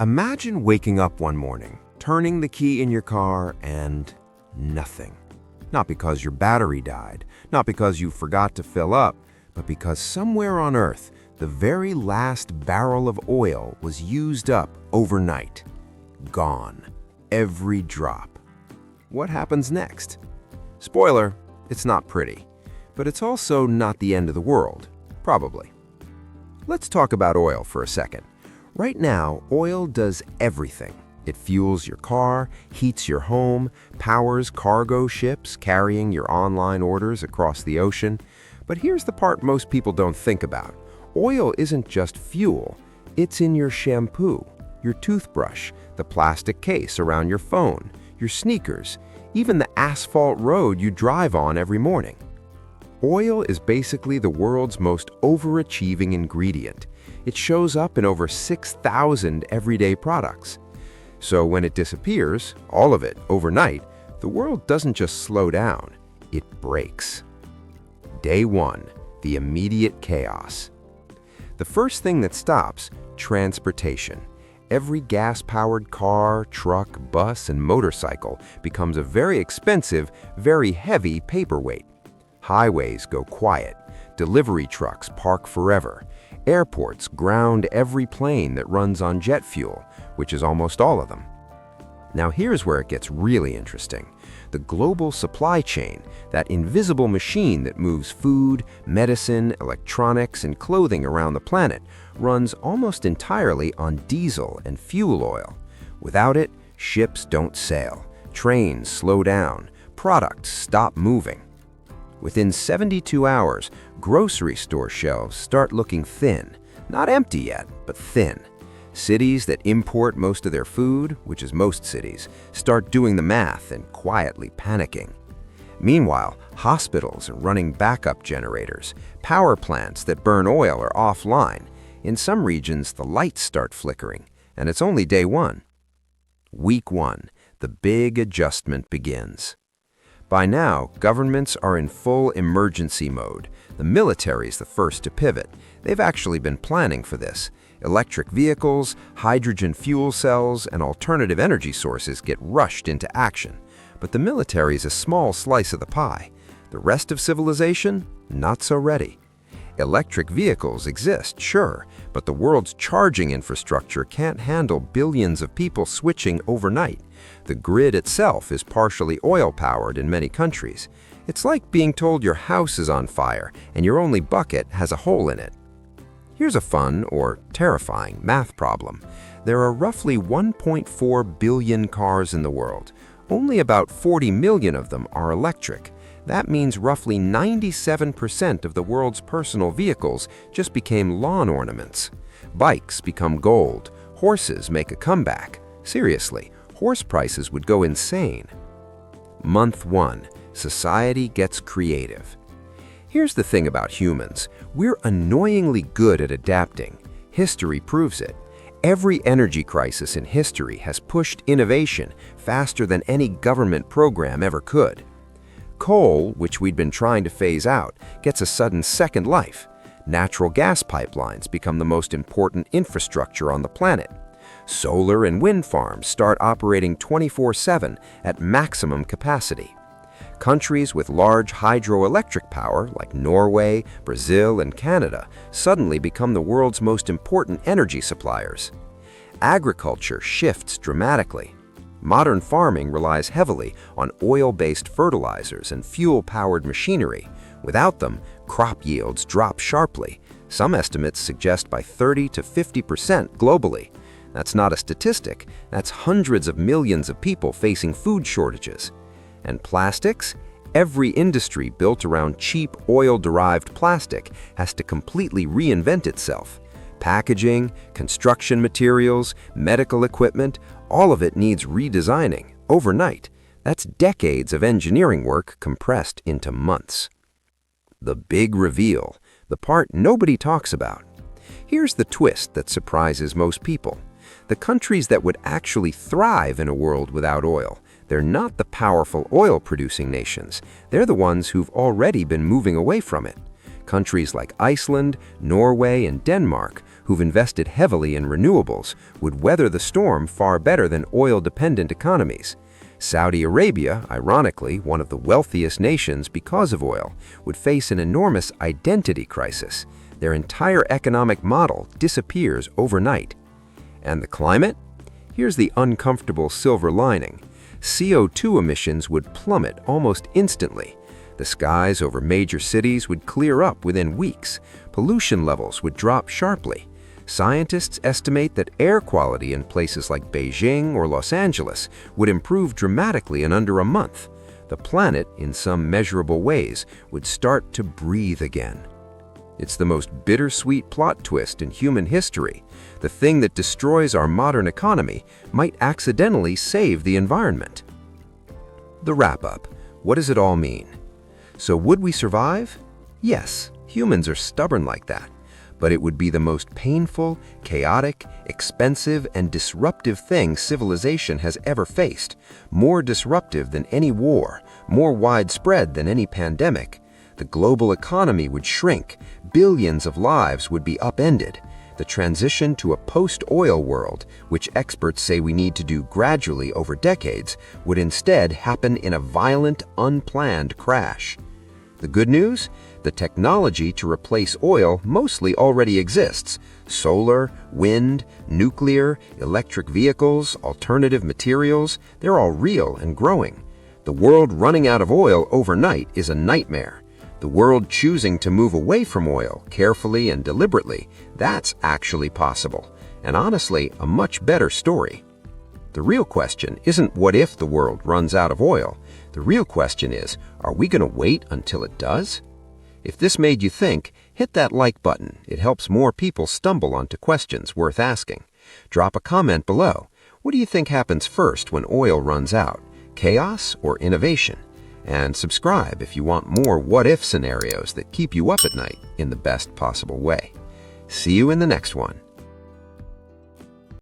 Imagine waking up one morning, turning the key in your car, and nothing. Not because your battery died, not because you forgot to fill up, but because somewhere on Earth, the very last barrel of oil was used up overnight. Gone. Every drop. What happens next? Spoiler, it's not pretty. But it's also not the end of the world. Probably. Let's talk about oil for a second. Right now, oil does everything. It fuels your car, heats your home, powers cargo ships carrying your online orders across the ocean. But here's the part most people don't think about. Oil isn't just fuel. It's in your shampoo, your toothbrush, the plastic case around your phone, your sneakers, even the asphalt road you drive on every morning. Oil is basically the world's most overachieving ingredient. It shows up in over 6,000 everyday products. So when it disappears, all of it, overnight, the world doesn't just slow down, it breaks. Day 1, the immediate chaos. The first thing that stops, transportation. Every gas-powered car, truck, bus, and motorcycle becomes a very expensive, very heavy paperweight. Highways go quiet. Delivery trucks park forever. Airports ground every plane that runs on jet fuel, which is almost all of them. Now here's where it gets really interesting. The global supply chain, that invisible machine that moves food, medicine, electronics, and clothing around the planet, runs almost entirely on diesel and fuel oil. Without it, ships don't sail, trains slow down, products stop moving. Within 72 hours, grocery store shelves start looking thin. Not empty yet, but thin. Cities that import most of their food, which is most cities, start doing the math and quietly panicking. Meanwhile, hospitals are running backup generators. Power plants that burn oil are offline. In some regions, the lights start flickering, and it's only day 1. Week 1, the big adjustment begins. By now, governments are in full emergency mode. The military's the first to pivot. They've actually been planning for this. Electric vehicles, hydrogen fuel cells, and alternative energy sources get rushed into action. But the military's a small slice of the pie. The rest of civilization, not so ready. Electric vehicles exist, sure, but the world's charging infrastructure can't handle billions of people switching overnight. The grid itself is partially oil-powered in many countries. It's like being told your house is on fire and your only bucket has a hole in it. Here's a fun, or terrifying, math problem. There are roughly 1.4 billion cars in the world. Only about 40 million of them are electric. That means roughly 97% of the world's personal vehicles just became lawn ornaments. Bikes become gold. Horses make a comeback. Seriously, horse prices would go insane. Month 1. Society gets creative. Here's the thing about humans. We're annoyingly good at adapting. History proves it. Every energy crisis in history has pushed innovation faster than any government program ever could. Coal, which we'd been trying to phase out, gets a sudden second life. Natural gas pipelines become the most important infrastructure on the planet. Solar and wind farms start operating 24/7 at maximum capacity. Countries with large hydroelectric power, like Norway, Brazil, and Canada, suddenly become the world's most important energy suppliers. Agriculture shifts dramatically. Modern farming relies heavily on oil-based fertilizers and fuel-powered machinery. Without them, crop yields drop sharply. Some estimates suggest by 30 to 50% globally. That's not a statistic. That's hundreds of millions of people facing food shortages. And plastics? Every industry built around cheap oil-derived plastic has to completely reinvent itself. Packaging, construction materials, medical equipment, all of it needs redesigning overnight. That's decades of engineering work compressed into months. The big reveal, the part nobody talks about. Here's the twist that surprises most people. The countries that would actually thrive in a world without oil, they're not the powerful oil-producing nations. They're the ones who've already been moving away from it. Countries like Iceland, Norway, and Denmark, who've invested heavily in renewables, would weather the storm far better than oil-dependent economies. Saudi Arabia, ironically, one of the wealthiest nations because of oil, would face an enormous identity crisis. Their entire economic model disappears overnight. And the climate? Here's the uncomfortable silver lining. CO2 emissions would plummet almost instantly. The skies over major cities would clear up within weeks. Pollution levels would drop sharply. Scientists estimate that air quality in places like Beijing or Los Angeles would improve dramatically in under a month. The planet, in some measurable ways, would start to breathe again. It's the most bittersweet plot twist in human history. The thing that destroys our modern economy might accidentally save the environment. The wrap-up. What does it all mean? So would we survive? Yes, humans are stubborn like that. But it would be the most painful, chaotic, expensive, and disruptive thing civilization has ever faced. More disruptive than any war, more widespread than any pandemic. The global economy would shrink, billions of lives would be upended. The transition to a post-oil world, which experts say we need to do gradually over decades, would instead happen in a violent, unplanned crash. The good news? The technology to replace oil mostly already exists. Solar, wind, nuclear, electric vehicles, alternative materials, they're all real and growing. The world running out of oil overnight is a nightmare. The world choosing to move away from oil carefully and deliberately, that's actually possible, and honestly, a much better story. The real question isn't what if the world runs out of oil. The real question is, are we going to wait until it does? If this made you think, hit that like button. It helps more people stumble onto questions worth asking. Drop a comment below. What do you think happens first when oil runs out? Chaos or innovation? And subscribe if you want more what-if scenarios that keep you up at night in the best possible way. See you in the next one.